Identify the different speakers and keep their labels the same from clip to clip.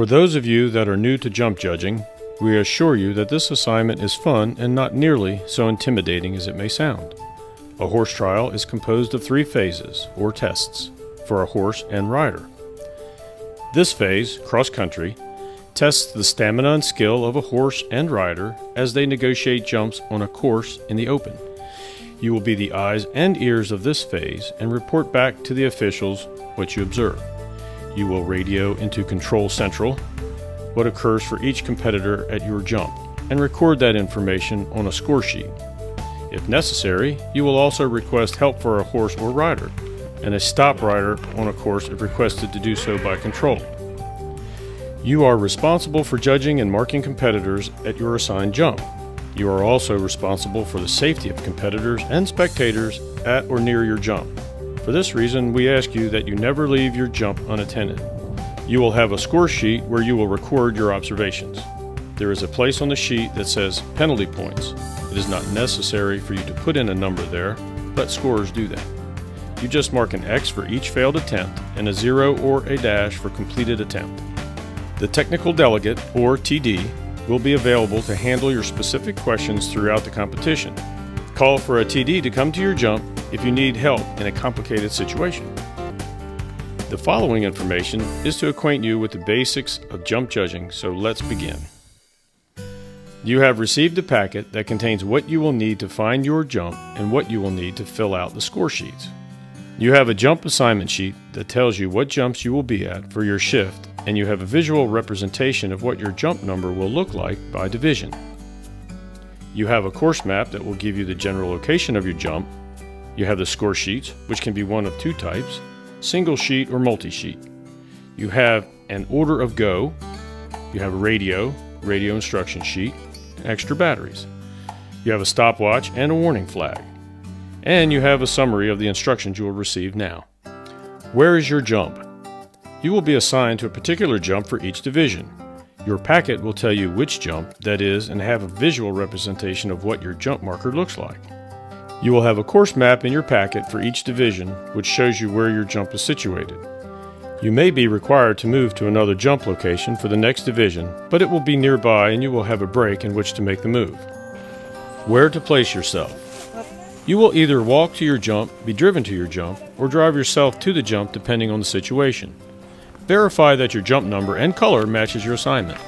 Speaker 1: For those of you that are new to jump judging, we assure you that this assignment is fun and not nearly so intimidating as it may sound. A horse trial is composed of 3 phases, or tests, for a horse and rider. This phase, cross-country, tests the stamina and skill of a horse and rider as they negotiate jumps on a course in the open. You will be the eyes and ears of this phase and report back to the officials what you observe. You will radio into Control Central what occurs for each competitor at your jump and record that information on a score sheet. If necessary, you will also request help for a horse or rider, and a stop rider on a course if requested to do so by control. You are responsible for judging and marking competitors at your assigned jump. You are also responsible for the safety of competitors and spectators at or near your jump. For this reason, we ask you that you never leave your jump unattended. You will have a score sheet where you will record your observations. There is a place on the sheet that says penalty points. It is not necessary for you to put in a number there. Let scorers do that. You just mark an X for each failed attempt and a 0 or a dash for completed attempt. The technical delegate, or TD, will be available to handle your specific questions throughout the competition. Call for a TD to come to your jump if you need help in a complicated situation. The following information is to acquaint you with the basics of jump judging, so let's begin. You have received a packet that contains what you will need to find your jump and what you will need to fill out the score sheets. You have a jump assignment sheet that tells you what jumps you will be at for your shift, and you have a visual representation of what your jump number will look like by division. You have a course map that will give you the general location of your jump. You have the score sheets, which can be one of 2 types, single sheet or multi-sheet. You have an order of go. You have a radio instruction sheet, and extra batteries. You have a stopwatch and a warning flag. And you have a summary of the instructions you will receive now. Where is your jump? You will be assigned to a particular jump for each division. Your packet will tell you which jump that is and have a visual representation of what your jump marker looks like. You will have a course map in your packet for each division, which shows you where your jump is situated. You may be required to move to another jump location for the next division, but it will be nearby and you will have a break in which to make the move. Where to place yourself. You will either walk to your jump, be driven to your jump, or drive yourself to the jump depending on the situation. Verify that your jump number and color matches your assignment.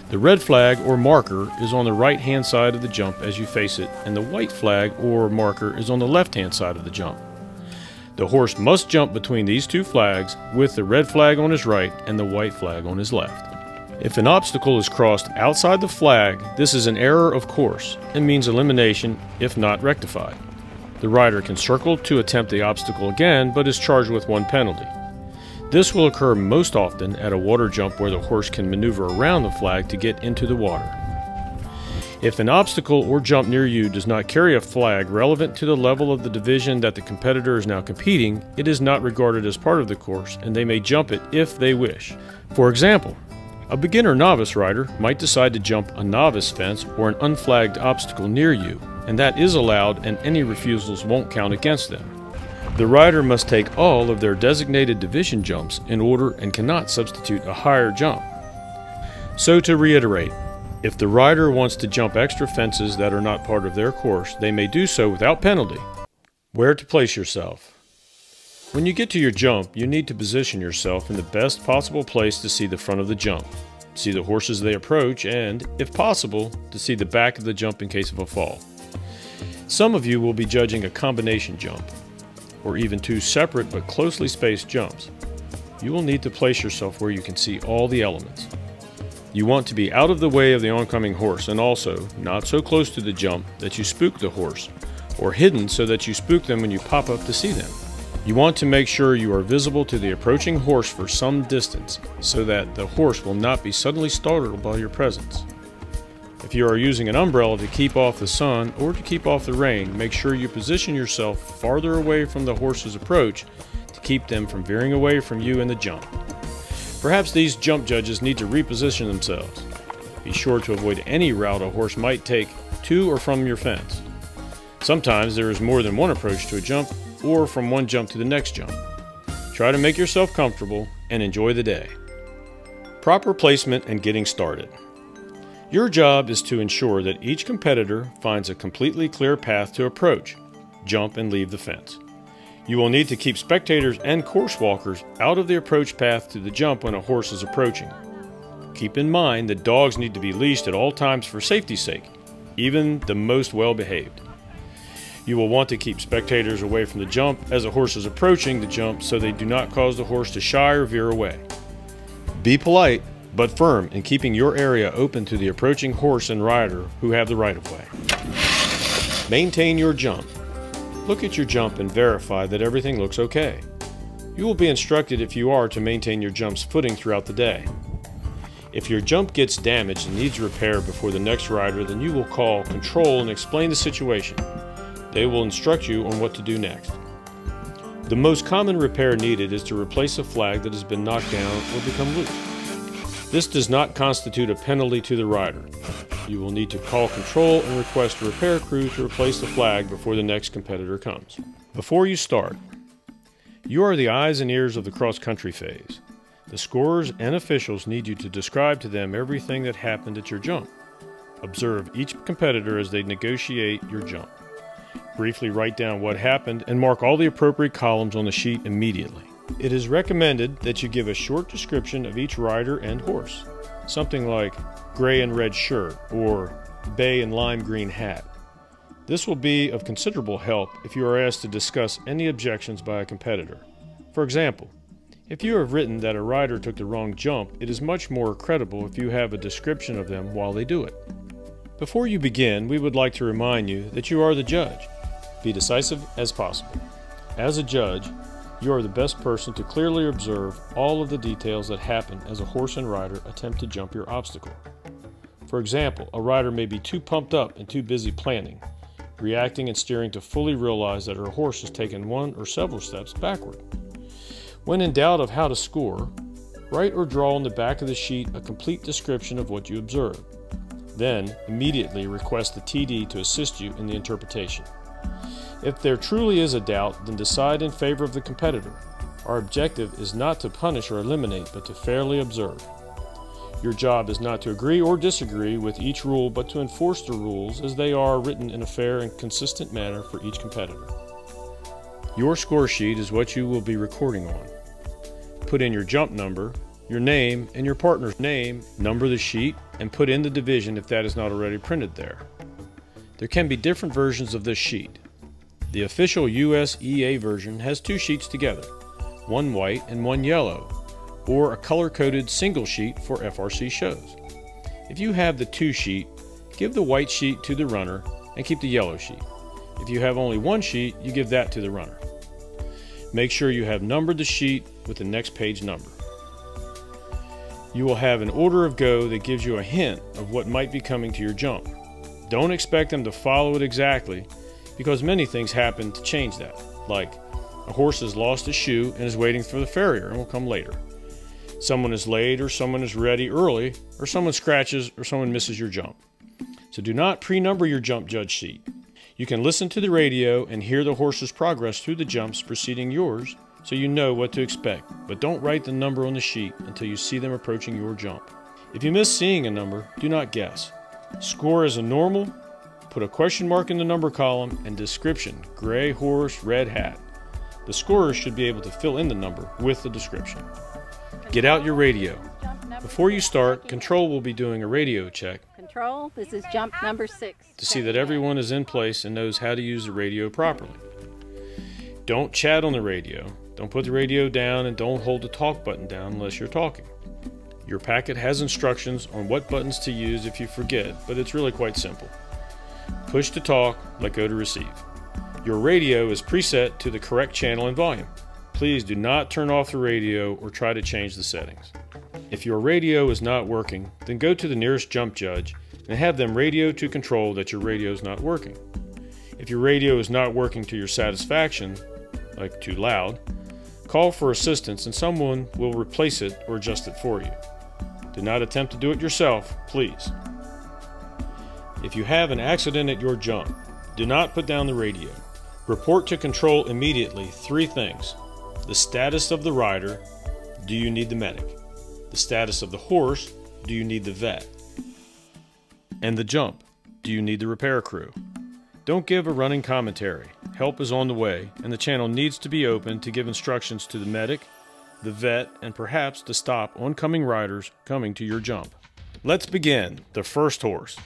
Speaker 1: The red flag or marker is on the right-hand side of the jump as you face it, and the white flag or marker is on the left-hand side of the jump. The horse must jump between these 2 flags with the red flag on his right and the white flag on his left. If an obstacle is crossed outside the flag, this is an error of course and means elimination if not rectified. The rider can circle to attempt the obstacle again, but is charged with 1 penalty. This will occur most often at a water jump where the horse can maneuver around the flag to get into the water. If an obstacle or jump near you does not carry a flag relevant to the level of the division that the competitor is now competing, it is not regarded as part of the course and they may jump it if they wish. For example, a beginner novice rider might decide to jump a novice fence or an unflagged obstacle near you, and that is allowed and any refusals won't count against them. The rider must take all of their designated division jumps in order and cannot substitute a higher jump. So to reiterate, if the rider wants to jump extra fences that are not part of their course, they may do so without penalty. Where to place yourself. When you get to your jump, you need to position yourself in the best possible place to see the front of the jump, see the horses they approach, and, if possible, to see the back of the jump in case of a fall. Some of you will be judging a combination jump, or even 2 separate but closely spaced jumps. You will need to place yourself where you can see all the elements. You want to be out of the way of the oncoming horse and also not so close to the jump that you spook the horse, or hidden so that you spook them when you pop up to see them. You want to make sure you are visible to the approaching horse for some distance so that the horse will not be suddenly startled by your presence. If you are using an umbrella to keep off the sun or to keep off the rain, make sure you position yourself farther away from the horse's approach to keep them from veering away from you in the jump. Perhaps these jump judges need to reposition themselves. Be sure to avoid any route a horse might take to or from your fence. Sometimes there is more than one approach to a jump or from one jump to the next jump. Try to make yourself comfortable and enjoy the day. Proper placement and getting started. Your job is to ensure that each competitor finds a completely clear path to approach, jump, and leave the fence. You will need to keep spectators and course walkers out of the approach path to the jump when a horse is approaching. Keep in mind that dogs need to be leashed at all times for safety's sake, even the most well-behaved. You will want to keep spectators away from the jump as a horse is approaching the jump so they do not cause the horse to shy or veer away. Be polite, but firm in keeping your area open to the approaching horse and rider who have the right-of-way. Maintain your jump. Look at your jump and verify that everything looks okay. You will be instructed if you are to maintain your jump's footing throughout the day. If your jump gets damaged and needs repair before the next rider, then you will call control and explain the situation. They will instruct you on what to do next. The most common repair needed is to replace a flag that has been knocked down or become loose. This does not constitute a penalty to the rider. You will need to call control and request a repair crew to replace the flag before the next competitor comes. Before you start, you are the eyes and ears of the cross-country phase. The scorers and officials need you to describe to them everything that happened at your jump. Observe each competitor as they negotiate your jump. Briefly write down what happened and mark all the appropriate columns on the sheet immediately. It is recommended that you give a short description of each rider and horse, something like gray and red shirt or bay and lime green hat. This will be of considerable help if you are asked to discuss any objections by a competitor. For example, if you have written that a rider took the wrong jump, it is much more credible if you have a description of them while they do it. Before you begin, we would like to remind you that you are the judge. Be decisive as possible. As a judge, you are the best person to clearly observe all of the details that happen as a horse and rider attempt to jump your obstacle. For example, a rider may be too pumped up and too busy planning, reacting and steering to fully realize that her horse has taken one or several steps backward. When in doubt of how to score, write or draw on the back of the sheet a complete description of what you observed. Then, immediately request the TD to assist you in the interpretation. If there truly is a doubt, then decide in favor of the competitor. Our objective is not to punish or eliminate, but to fairly observe. Your job is not to agree or disagree with each rule, but to enforce the rules as they are written in a fair and consistent manner for each competitor. Your score sheet is what you will be recording on. Put in your jump number, your name, and your partner's name, number the sheet, and put in the division if that is not already printed there. There can be different versions of this sheet. The official USEA version has two sheets together, one white and one yellow, or a color-coded single sheet for FRC shows. If you have the two sheet, give the white sheet to the runner and keep the yellow sheet. If you have only one sheet, you give that to the runner. Make sure you have numbered the sheet with the next page number. You will have an order of go that gives you a hint of what might be coming to your jump. Don't expect them to follow it exactly, because many things happen to change that, like a horse has lost a shoe and is waiting for the farrier and will come later. Someone is late, or someone is ready early, or someone scratches, or someone misses your jump. So do not pre-number your jump judge sheet. You can listen to the radio and hear the horse's progress through the jumps preceding yours, so you know what to expect, but don't write the number on the sheet until you see them approaching your jump. If you miss seeing a number, do not guess. Score as a normal, put a question mark in the number column, and description, gray horse, red hat. The scorer should be able to fill in the number with the description. Get out your radio. Before you start, control will be doing a radio check.
Speaker 2: Control, this is jump number 6.
Speaker 1: To see that everyone is in place and knows how to use the radio properly. Don't chat on the radio. Don't put the radio down, and don't hold the talk button down unless you're talking. Your packet has instructions on what buttons to use if you forget, but it's really quite simple. Push to talk, let go to receive. Your radio is preset to the correct channel and volume. Please do not turn off the radio or try to change the settings. If your radio is not working, then go to the nearest jump judge and have them radio to control that your radio is not working. If your radio is not working to your satisfaction, like too loud, call for assistance and someone will replace it or adjust it for you. Do not attempt to do it yourself, please. If you have an accident at your jump, do not put down the radio. Report to control immediately 3 things. The status of the rider. Do you need the medic? The status of the horse, do you need the vet? And the jump, do you need the repair crew? Don't give a running commentary. Help is on the way, and the channel needs to be open to give instructions to the medic, the vet, and perhaps to stop oncoming riders coming to your jump. Let's begin. The first horse.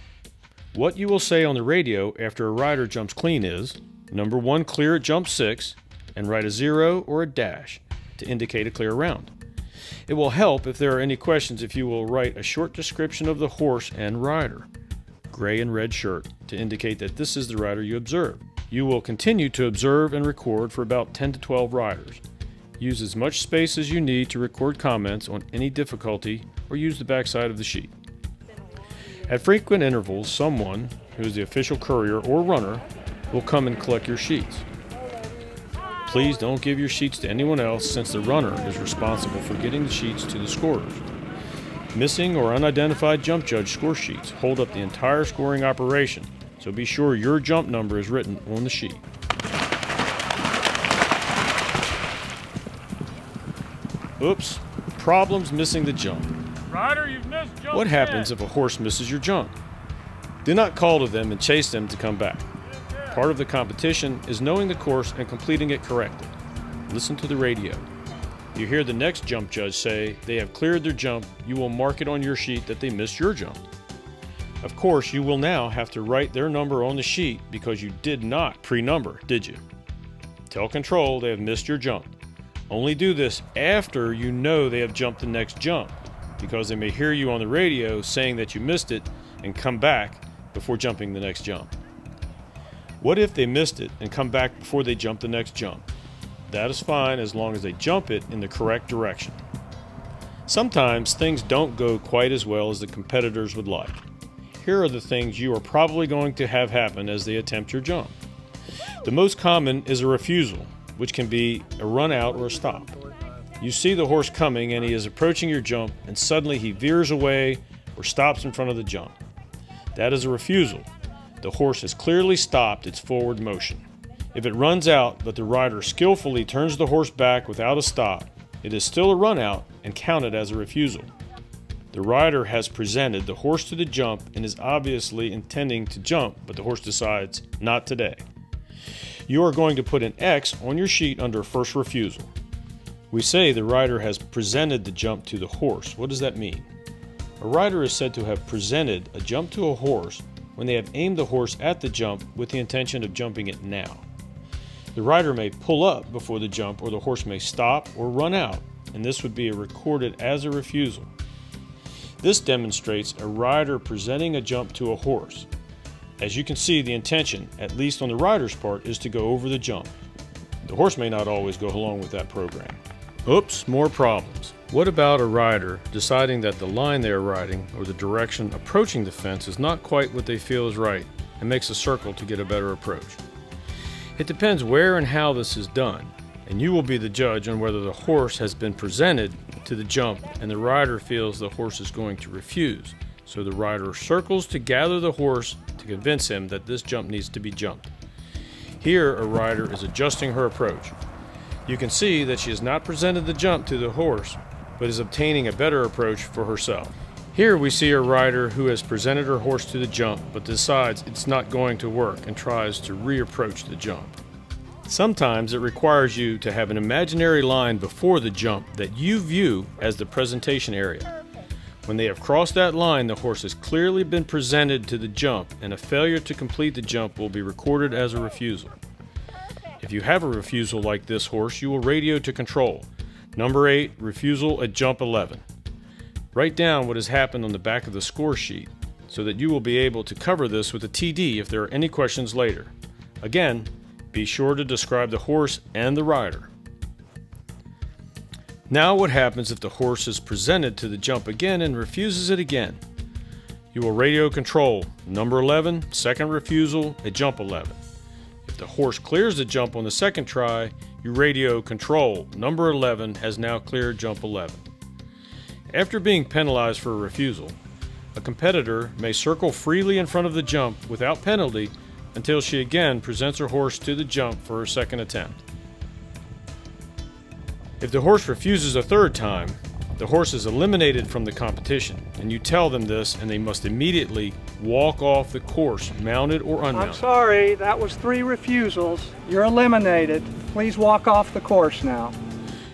Speaker 1: What you will say on the radio after a rider jumps clean is, number 1, clear at jump 6, and write a 0 or a dash to indicate a clear round. It will help if there are any questions if you will write a short description of the horse and rider, gray and red shirt, to indicate that this is the rider you observed. You will continue to observe and record for about 10 to 12 riders. Use as much space as you need to record comments on any difficulty or use the backside of the sheet. At frequent intervals, someone, who is the official courier or runner, will come and collect your sheets. Please don't give your sheets to anyone else since the runner is responsible for getting the sheets to the scorers. Missing or unidentified jump judge score sheets hold up the entire scoring operation, so be sure your jump number is written on the sheet. Oops, problems missing the jump.
Speaker 3: Rider, you've missed jump.
Speaker 1: What happens if a horse misses your jump? Do not call to them and chase them to come back. Part of the competition is knowing the course and completing it correctly. Listen to the radio. You hear the next jump judge say they have cleared their jump, you will mark it on your sheet that they missed your jump. Of course, you will now have to write their number on the sheet because you did not pre-number, did you? Tell control they have missed your jump. Only do this after you know they have jumped the next jump, because they may hear you on the radio saying that you missed it and come back before jumping the next jump. What if they missed it and come back before they jump the next jump? That is fine as long as they jump it in the correct direction. Sometimes things don't go quite as well as the competitors would like. Here are the things you are probably going to have happen as they attempt your jump. The most common is a refusal, which can be a run out or a stop. You see the horse coming and he is approaching your jump and suddenly he veers away or stops in front of the jump. That is a refusal. The horse has clearly stopped its forward motion. If it runs out but the rider skillfully turns the horse back without a stop, it is still a run out and counted as a refusal. The rider has presented the horse to the jump and is obviously intending to jump, but the horse decides, not today. You are going to put an X on your sheet under first refusal. We say the rider has presented the jump to the horse. What does that mean? A rider is said to have presented a jump to a horse when they have aimed the horse at the jump with the intention of jumping it now. The rider may pull up before the jump, or the horse may stop or run out, and this would be recorded as a refusal. This demonstrates a rider presenting a jump to a horse. As you can see, the intention, at least on the rider's part, is to go over the jump. The horse may not always go along with that program. Oops, more problems. What about a rider deciding that the line they are riding or the direction approaching the fence is not quite what they feel is right and makes a circle to get a better approach? It depends where and how this is done, and you will be the judge on whether the horse has been presented to the jump and the rider feels the horse is going to refuse. So the rider circles to gather the horse to convince him that this jump needs to be jumped. Here a rider is adjusting her approach. You can see that she has not presented the jump to the horse, but is obtaining a better approach for herself. Here we see a rider who has presented her horse to the jump but decides it's not going to work and tries to reapproach the jump. Sometimes it requires you to have an imaginary line before the jump that you view as the presentation area. When they have crossed that line, the horse has clearly been presented to the jump, and a failure to complete the jump will be recorded as a refusal. If you have a refusal like this horse, you will radio to control. Number 8, refusal at jump 11. Write down what has happened on the back of the score sheet so that you will be able to cover this with a TD if there are any questions later. Again, be sure to describe the horse and the rider. Now what happens if the horse is presented to the jump again and refuses it again? You will radio control number 11, second refusal at jump 11. If the horse clears the jump on the second try, you radio control number 11 has now cleared jump 11. After being penalized for a refusal, a competitor may circle freely in front of the jump without penalty until she again presents her horse to the jump for her second attempt. If the horse refuses a third time, The horse is eliminated from the competition, and you tell them this, and they must immediately walk off the course, mounted or unmounted.
Speaker 4: I'm sorry, that was 3 refusals. You're eliminated. Please walk off the course now.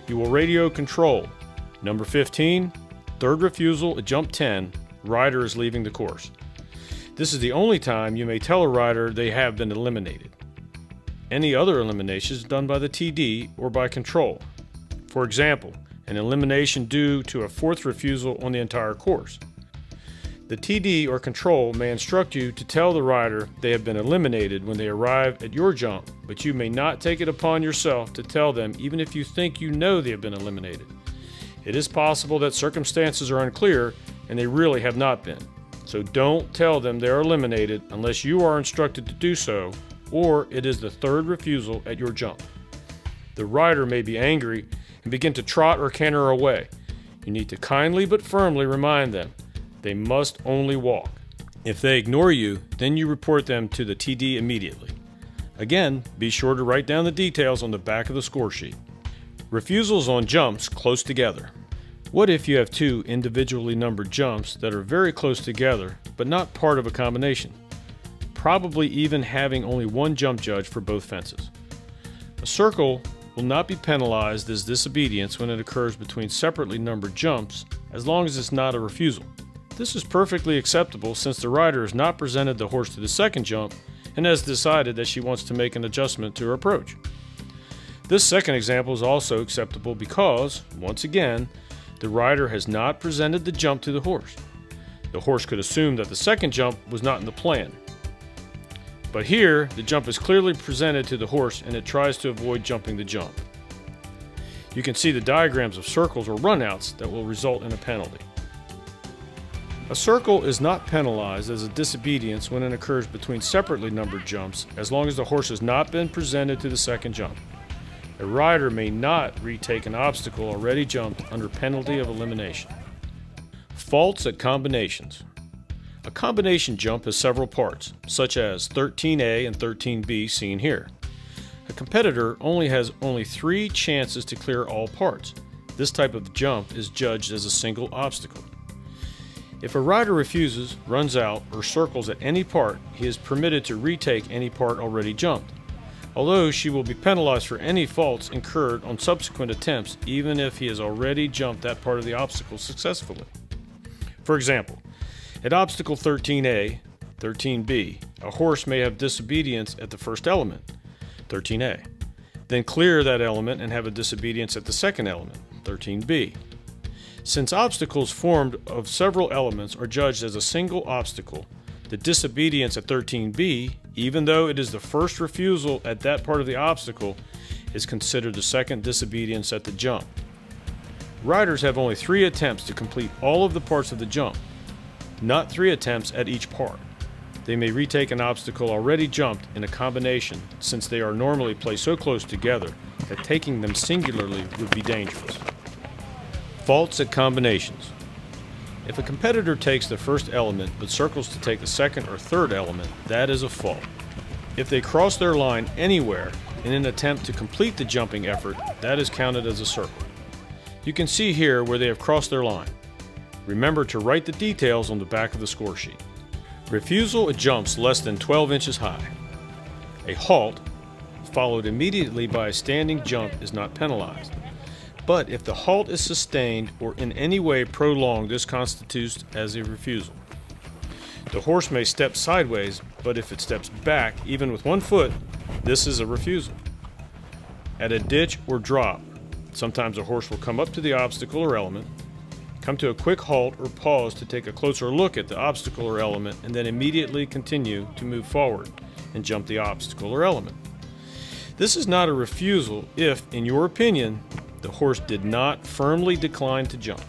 Speaker 1: You will radio control. Number 15, third refusal at jump 10, rider is leaving the course. This is the only time you may tell a rider they have been eliminated. Any other elimination is done by the TD or by control. For example, an elimination due to a 4th refusal on the entire course. The TD or control may instruct you to tell the rider they have been eliminated when they arrive at your jump, but you may not take it upon yourself to tell them even if you think you know they have been eliminated. It is possible that circumstances are unclear and they really have not been. So don't tell them they are eliminated unless you are instructed to do so, or it is the 3rd refusal at your jump. The rider may be angry and begin to trot or canter away. You need to kindly but firmly remind them they must only walk. If they ignore you, then you report them to the TD immediately. Again, be sure to write down the details on the back of the score sheet. Refusals on jumps close together. What if you have 2 individually numbered jumps that are very close together but not part of a combination? Probably even having only 1 jump judge for both fences. A circle will not be penalized as disobedience when it occurs between separately numbered jumps as long as it's not a refusal. This is perfectly acceptable since the rider has not presented the horse to the second jump and has decided that she wants to make an adjustment to her approach. This second example is also acceptable because, once again, the rider has not presented the jump to the horse. The horse could assume that the second jump was not in the plan. But here, the jump is clearly presented to the horse and it tries to avoid jumping the jump. You can see the diagrams of circles or runouts that will result in a penalty. A circle is not penalized as a disobedience when it occurs between separately numbered jumps as long as the horse has not been presented to the second jump. A rider may not retake an obstacle already jumped under penalty of elimination. Faults at combinations. A combination jump has several parts, such as 13A and 13B seen here. A competitor has only 3 chances to clear all parts. This type of jump is judged as a single obstacle. If a rider refuses, runs out, or circles at any part, he is permitted to retake any part already jumped, although she will be penalized for any faults incurred on subsequent attempts even if he has already jumped that part of the obstacle successfully. For example, at obstacle 13A, 13B, a horse may have disobedience at the first element, 13A, then clear that element and have a disobedience at the second element, 13B. Since obstacles formed of several elements are judged as a single obstacle, the disobedience at 13B, even though it is the first refusal at that part of the obstacle, is considered the second disobedience at the jump. Riders have only 3 attempts to complete all of the parts of the jump, not 3 attempts at each part. They may retake an obstacle already jumped in a combination since they are normally placed so close together that taking them singularly would be dangerous. Faults at combinations. If a competitor takes the first element but circles to take the second or third element, that is a fault. If they cross their line anywhere in an attempt to complete the jumping effort, that is counted as a circle. You can see here where they have crossed their line. Remember to write the details on the back of the score sheet. Refusal at jumps less than 12 inches high. A halt, followed immediately by a standing jump, is not penalized. But if the halt is sustained or in any way prolonged, this constitutes as a refusal. The horse may step sideways, but if it steps back, even with 1 foot, this is a refusal. At a ditch or drop, sometimes a horse will come up to the obstacle or element, come to a quick halt or pause to take a closer look at the obstacle or element, and then immediately continue to move forward and jump the obstacle or element. This is not a refusal if, in your opinion, the horse did not firmly decline to jump.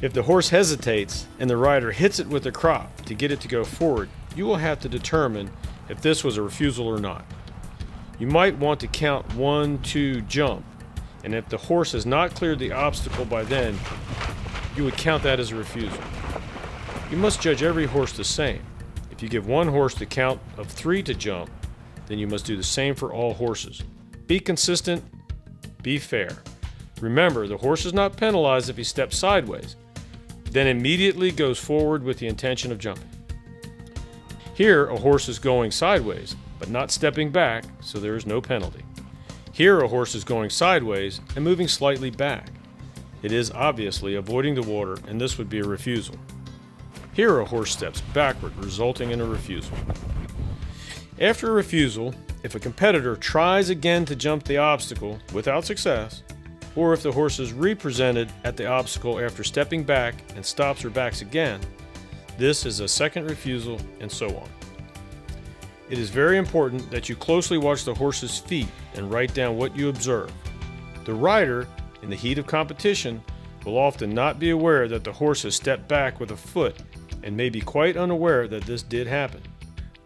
Speaker 1: If the horse hesitates and the rider hits it with a crop to get it to go forward, you will have to determine if this was a refusal or not. You might want to count 1, 2, jump, and if the horse has not cleared the obstacle by then, you would count that as a refusal. You must judge every horse the same. If you give one horse the count of 3 to jump, then you must do the same for all horses. Be consistent, be fair. Remember, the horse is not penalized if he steps sideways, then immediately goes forward with the intention of jumping. Here, a horse is going sideways, but not stepping back, so there is no penalty. Here, a horse is going sideways and moving slightly back. It is obviously avoiding the water, and this would be a refusal. Here, a horse steps backward, resulting in a refusal. After a refusal, if a competitor tries again to jump the obstacle without success, or if the horse is represented at the obstacle after stepping back and stops or backs again, this is a second refusal, and so on. It is very important that you closely watch the horse's feet and write down what you observe. The rider, in the heat of competition, will often not be aware that the horse has stepped back with a foot and may be quite unaware that this did happen.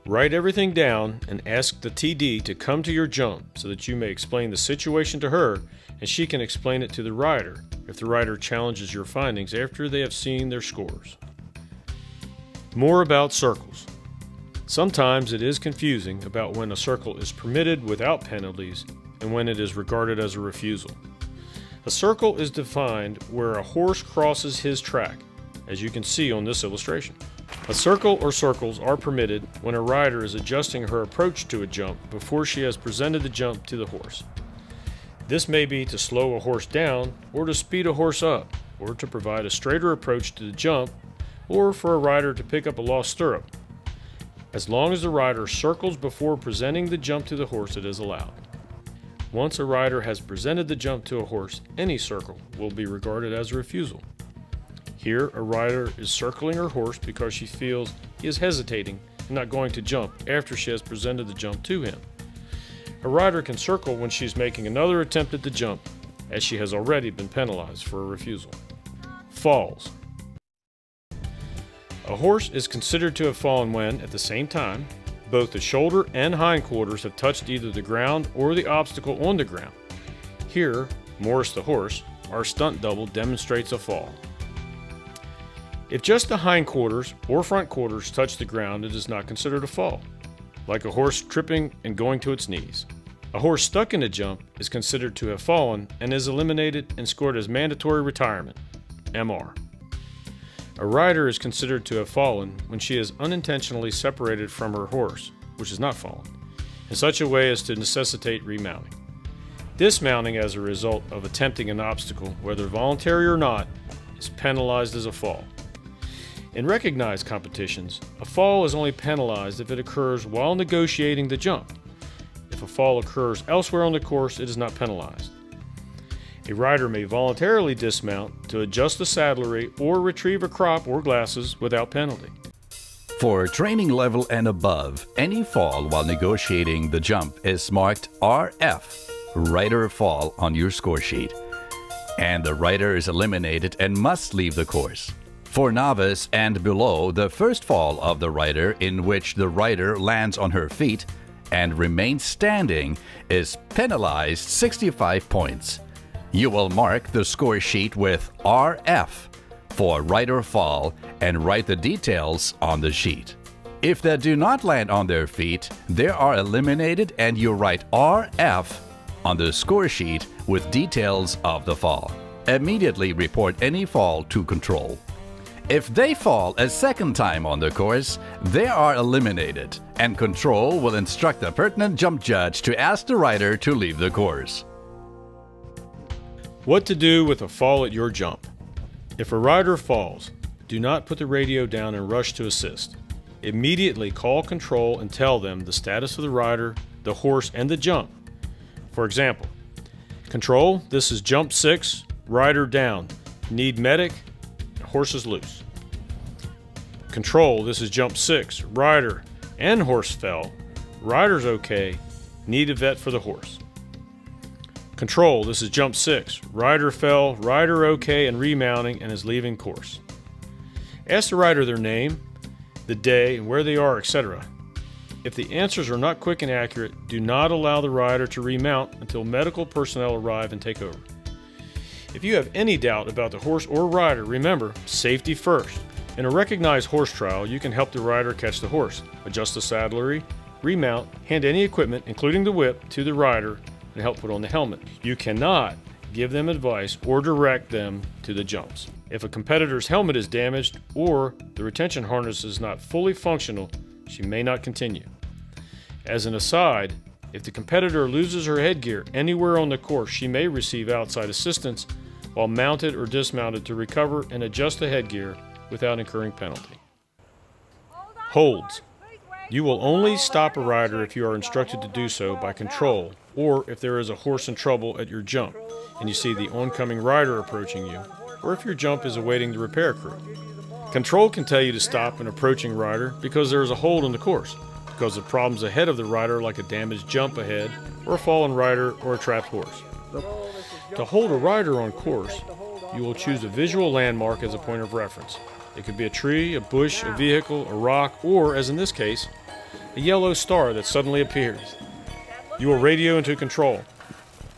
Speaker 1: Write everything down and ask the TD to come to your jump so that you may explain the situation to her and she can explain it to the rider if the rider challenges your findings after they have seen their scores. More about circles. Sometimes it is confusing about when a circle is permitted without penalties and when it is regarded as a refusal. A circle is defined where a horse crosses his track, as you can see on this illustration. A circle or circles are permitted when a rider is adjusting her approach to a jump before she has presented the jump to the horse. This may be to slow a horse down, or to speed a horse up, or to provide a straighter approach to the jump, or for a rider to pick up a lost stirrup. As long as the rider circles before presenting the jump to the horse, it is allowed. Once a rider has presented the jump to a horse, any circle will be regarded as a refusal. Here, a rider is circling her horse because she feels he is hesitating and not going to jump after she has presented the jump to him. A rider can circle when she's making another attempt at the jump, as she has already been penalized for a refusal. Falls. A horse is considered to have fallen when, at the same time, both the shoulder and hindquarters have touched either the ground or the obstacle on the ground. Here, Morris the horse, our stunt double, demonstrates a fall. If just the hindquarters or front quarters touch the ground, it is not considered a fall, like a horse tripping and going to its knees. A horse stuck in a jump is considered to have fallen and is eliminated and scored as mandatory retirement, MR. A rider is considered to have fallen when she is unintentionally separated from her horse, which is not fallen, in such a way as to necessitate remounting. Dismounting as a result of attempting an obstacle, whether voluntary or not, is penalized as a fall. In recognized competitions, a fall is only penalized if it occurs while negotiating the jump. If a fall occurs elsewhere on the course, it is not penalized. A rider may voluntarily dismount to adjust the saddlery or retrieve a crop or glasses without penalty.
Speaker 5: For training level and above, any fall while negotiating the jump is marked RF, rider fall, on your score sheet, and the rider is eliminated and must leave the course. For novice and below, the first fall of the rider, in which the rider lands on her feet and remains standing, is penalized 65 points. You will mark the score sheet with RF for rider fall and write the details on the sheet. If they do not land on their feet, they are eliminated and you write RF on the score sheet with details of the fall. Immediately report any fall to control. If they fall a second time on the course, they are eliminated, and control will instruct the pertinent jump judge to ask the rider to leave the course.
Speaker 1: What to do with a fall at your jump. If a rider falls, do not put the radio down and rush to assist. Immediately call control and tell them the status of the rider, the horse, and the jump. For example, control, this is jump 6, rider down, need medic, horse is loose. Control, this is jump 6, rider and horse fell, rider's okay, need a vet for the horse. Control, this is jump 6, rider fell, rider okay and remounting and is leaving course. Ask the rider their name, the day, and where they are, etc. If the answers are not quick and accurate, do not allow the rider to remount until medical personnel arrive and take over. If you have any doubt about the horse or rider, remember, safety first. In a recognized horse trial, you can help the rider catch the horse, adjust the saddlery, remount, hand any equipment, including the whip, to the rider, and help put on the helmet. You cannot give them advice, or direct them to the jumps. If a competitor's helmet is damaged or the retention harness is not fully functional, she may not continue. As an aside, if the competitor loses her headgear anywhere on the course, she may receive outside assistance while mounted or dismounted to recover and adjust the headgear without incurring penalty. Holds. You will only stop a rider if you are instructed to do so by control, or if there is a horse in trouble at your jump and you see the oncoming rider approaching you, or if your jump is awaiting the repair crew. Control can tell you to stop an approaching rider because there is a hold on the course, because of problems ahead of the rider like a damaged jump ahead, or a fallen rider, or a trapped horse. To hold a rider on course, you will choose a visual landmark as a point of reference. It could be a tree, a bush, a vehicle, a rock, or, as in this case, a yellow star that suddenly appears. You will radio into control.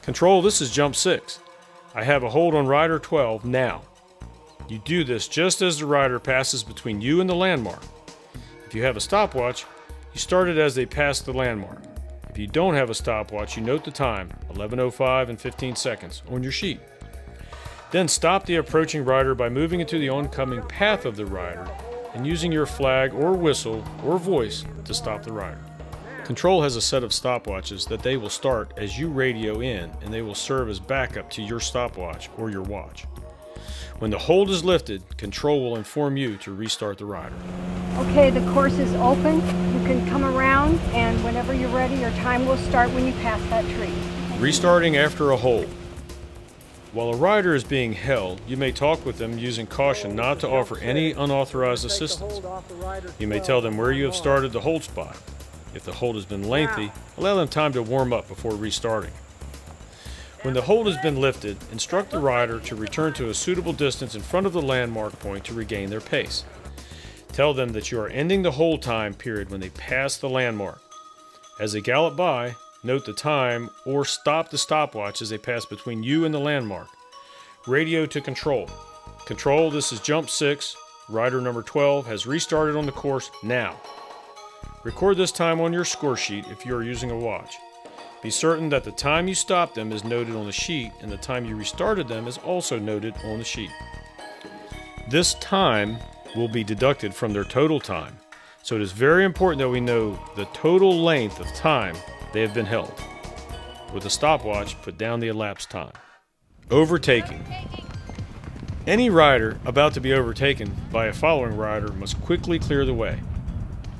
Speaker 1: Control, this is jump 6. I have a hold on rider 12 now. You do this just as the rider passes between you and the landmark. If you have a stopwatch, you start it as they pass the landmark. If you don't have a stopwatch, you note the time, 11:05 and 15 seconds, on your sheet. Then stop the approaching rider by moving into the oncoming path of the rider and using your flag or whistle or voice to stop the rider. Control has a set of stopwatches that they will start as you radio in, and they will serve as backup to your stopwatch or your watch. When the hold is lifted, Control will inform you to restart the rider.
Speaker 6: Okay, the course is open. You can come around, and whenever you're ready, your time will start when you pass that tree.
Speaker 1: Restarting after a hold. While a rider is being held, you may talk with them using caution not to offer any unauthorized assistance. You may tell them where you have started the hold spot. If the hold has been lengthy, allow them time to warm up before restarting. When the hold has been lifted, instruct the rider to return to a suitable distance in front of the landmark point to regain their pace. Tell them that you are ending the hold time period when they pass the landmark. As they gallop by, note the time or stop the stopwatch as they pass between you and the landmark. Radio to Control. Control, this is jump 6. Rider number 12 has restarted on the course now. Record this time on your score sheet if you are using a watch. Be certain that the time you stopped them is noted on the sheet and the time you restarted them is also noted on the sheet. This time will be deducted from their total time, so it is very important that we know the total length of time they have been held. With a stopwatch, put down the elapsed time. Overtaking. Any rider about to be overtaken by a following rider must quickly clear the way.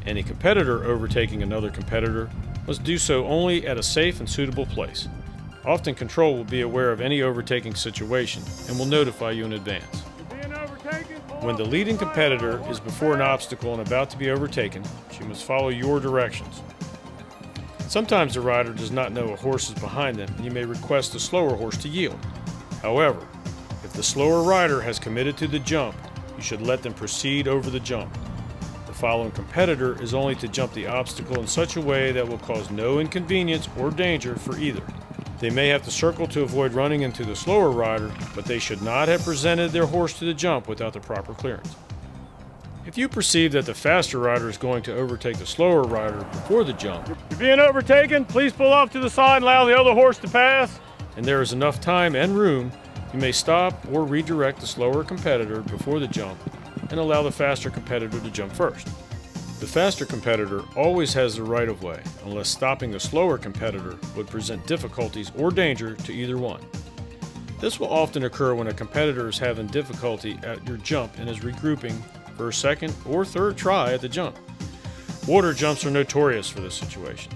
Speaker 1: Any competitor overtaking another competitor must do so only at a safe and suitable place. Often Control will be aware of any overtaking situation and will notify you in advance. When the leading competitor is before an obstacle and about to be overtaken, she must follow your directions. Sometimes the rider does not know a horse is behind them and you may request the slower horse to yield. However, if the slower rider has committed to the jump, you should let them proceed over the jump. The following competitor is only to jump the obstacle in such a way that will cause no inconvenience or danger for either. They may have to circle to avoid running into the slower rider, but they should not have presented their horse to the jump without the proper clearance. If you perceive that the faster rider is going to overtake the slower rider before the jump,
Speaker 3: You're being overtaken. Please pull off to the side and allow the other horse to pass.
Speaker 1: and there is enough time and room, you may stop or redirect the slower competitor before the jump and allow the faster competitor to jump first. The faster competitor always has the right of way, unless stopping the slower competitor would present difficulties or danger to either one. This will often occur when a competitor is having difficulty at your jump and is regrouping for a second or third try at the jump. Water jumps are notorious for this situation.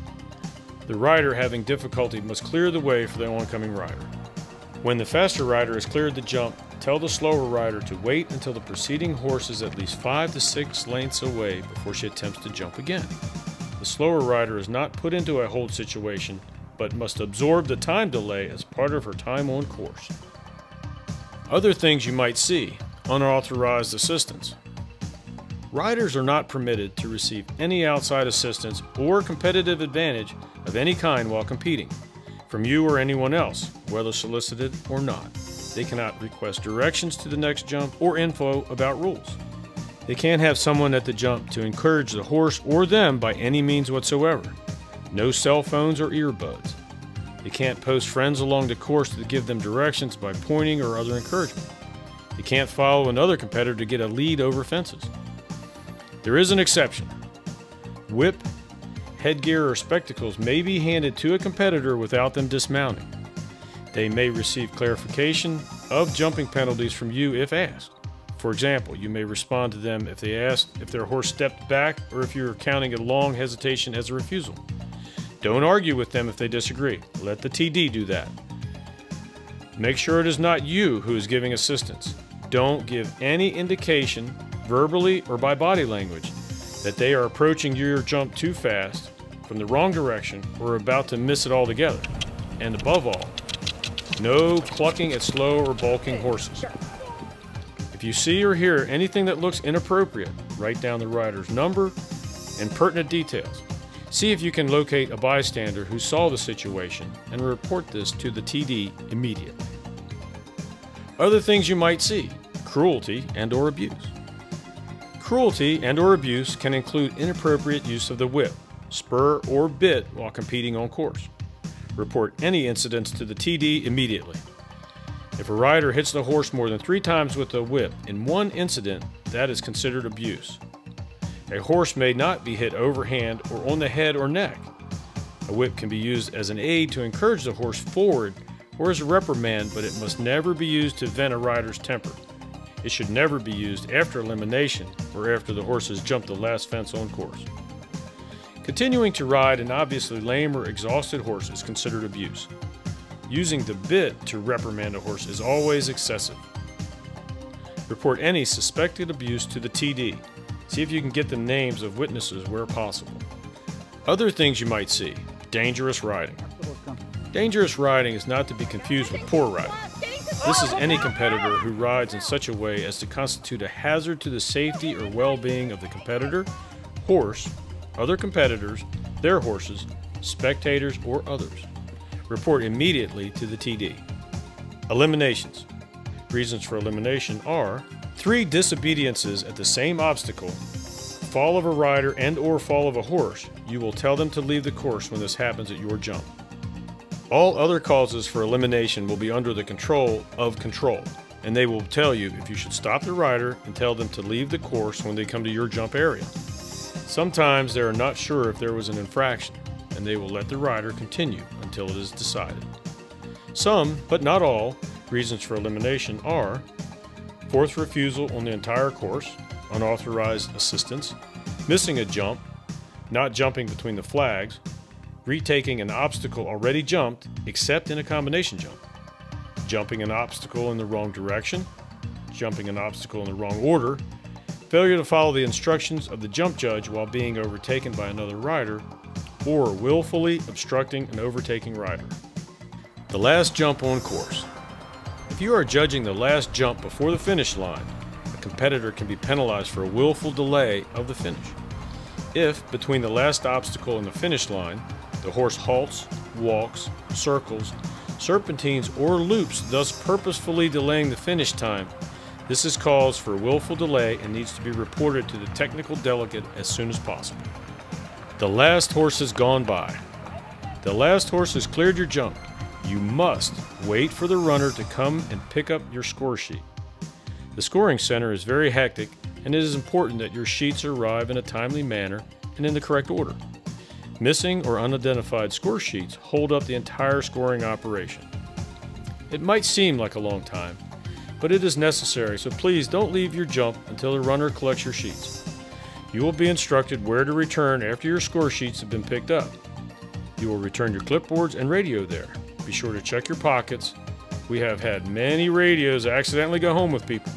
Speaker 1: The rider having difficulty must clear the way for the oncoming rider. When the faster rider has cleared the jump, tell the slower rider to wait until the preceding horse is at least 5 to 6 lengths away before she attempts to jump again. The slower rider is not put into a hold situation, but must absorb the time delay as part of her time on course. Other things you might see: unauthorized assistance. Riders are not permitted to receive any outside assistance or competitive advantage of any kind while competing, from you or anyone else, whether solicited or not. They cannot request directions to the next jump or info about rules. They can't have someone at the jump to encourage the horse or them by any means whatsoever. No cell phones or earbuds. You can't post friends along the course to give them directions by pointing or other encouragement. You can't follow another competitor to get a lead over fences. There is an exception. Whip, headgear, or spectacles may be handed to a competitor without them dismounting. They may receive clarification of jumping penalties from you if asked. For example, you may respond to them if they ask if their horse stepped back or if you're counting a long hesitation as a refusal. Don't argue with them if they disagree. Let the TD do that. Make sure it is not you who is giving assistance. Don't give any indication, verbally or by body language, that they are approaching your jump too fast, from the wrong direction, or about to miss it altogether. And above all, no clucking at slow or balking horses. If you see or hear anything that looks inappropriate, write down the rider's number and pertinent details. See if you can locate a bystander who saw the situation and report this to the TD immediately. Other things you might see: cruelty and/or abuse. Cruelty and/or abuse can include inappropriate use of the whip, spur, or bit while competing on course. Report any incidents to the TD immediately. If a rider hits the horse more than 3 times with a whip in one incident, that is considered abuse. A horse may not be hit overhand or on the head or neck. A whip can be used as an aid to encourage the horse forward or as a reprimand, but it must never be used to vent a rider's temper. It should never be used after elimination or after the horse has jumped the last fence on course. Continuing to ride an obviously lame or exhausted horse is considered abuse. Using the bit to reprimand a horse is always excessive. Report any suspected abuse to the TD. See if you can get the names of witnesses where possible. Other things you might see: dangerous riding. Dangerous riding is not to be confused with poor riding. This is any competitor who rides in such a way as to constitute a hazard to the safety or well-being of the competitor, horse, other competitors, their horses, spectators, or others. Report immediately to the TD. Eliminations. Reasons for elimination are 3 disobediences at the same obstacle, fall of a rider and/or fall of a horse. You will tell them to leave the course when this happens at your jump. All other causes for elimination will be under the control of control, and they will tell you if you should stop the rider and tell them to leave the course when they come to your jump area. Sometimes they are not sure if there was an infraction, and they will let the rider continue until it is decided. Some, but not all, reasons for elimination are 4th refusal on the entire course, unauthorized assistance, missing a jump, not jumping between the flags, retaking an obstacle already jumped except in a combination jump, jumping an obstacle in the wrong direction, jumping an obstacle in the wrong order, failure to follow the instructions of the jump judge while being overtaken by another rider, or willfully obstructing an overtaking rider. The last jump on course. If you are judging the last jump before the finish line, a competitor can be penalized for a willful delay of the finish. If, between the last obstacle and the finish line, the horse halts, walks, circles, serpentines, or loops, thus purposefully delaying the finish time, this is cause for willful delay and needs to be reported to the technical delegate as soon as possible. The last horse has gone by. The last horse has cleared your jump. You must wait for the runner to come and pick up your score sheet. The scoring center is very hectic, and it is important that your sheets arrive in a timely manner and in the correct order. Missing or unidentified score sheets hold up the entire scoring operation. It might seem like a long time, but it is necessary, so please don't leave your jump until the runner collects your sheets. You will be instructed where to return after your score sheets have been picked up. You will return your clipboards and radio there. Be sure to check your pockets. We have had many radios accidentally go home with people.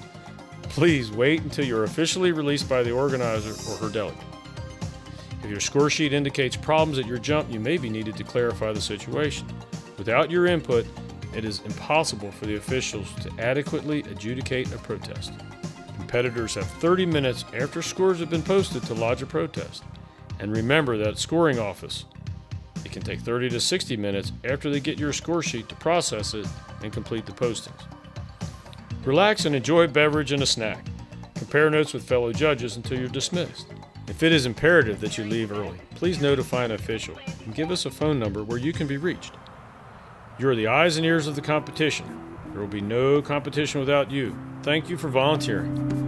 Speaker 1: Please wait until you're officially released by the organizer or her delegate. If your score sheet indicates problems at your jump, you may be needed to clarify the situation. Without your input, it is impossible for the officials to adequately adjudicate a protest. Competitors have 30 minutes after scores have been posted to lodge a protest. And remember that scoring office, it can take 30 to 60 minutes after they get your score sheet to process it and complete the postings. Relax and enjoy a beverage and a snack. Compare notes with fellow judges until you're dismissed. If it is imperative that you leave early, please notify an official and give us a phone number where you can be reached. You are the eyes and ears of the competition. There will be no competition without you. Thank you for volunteering.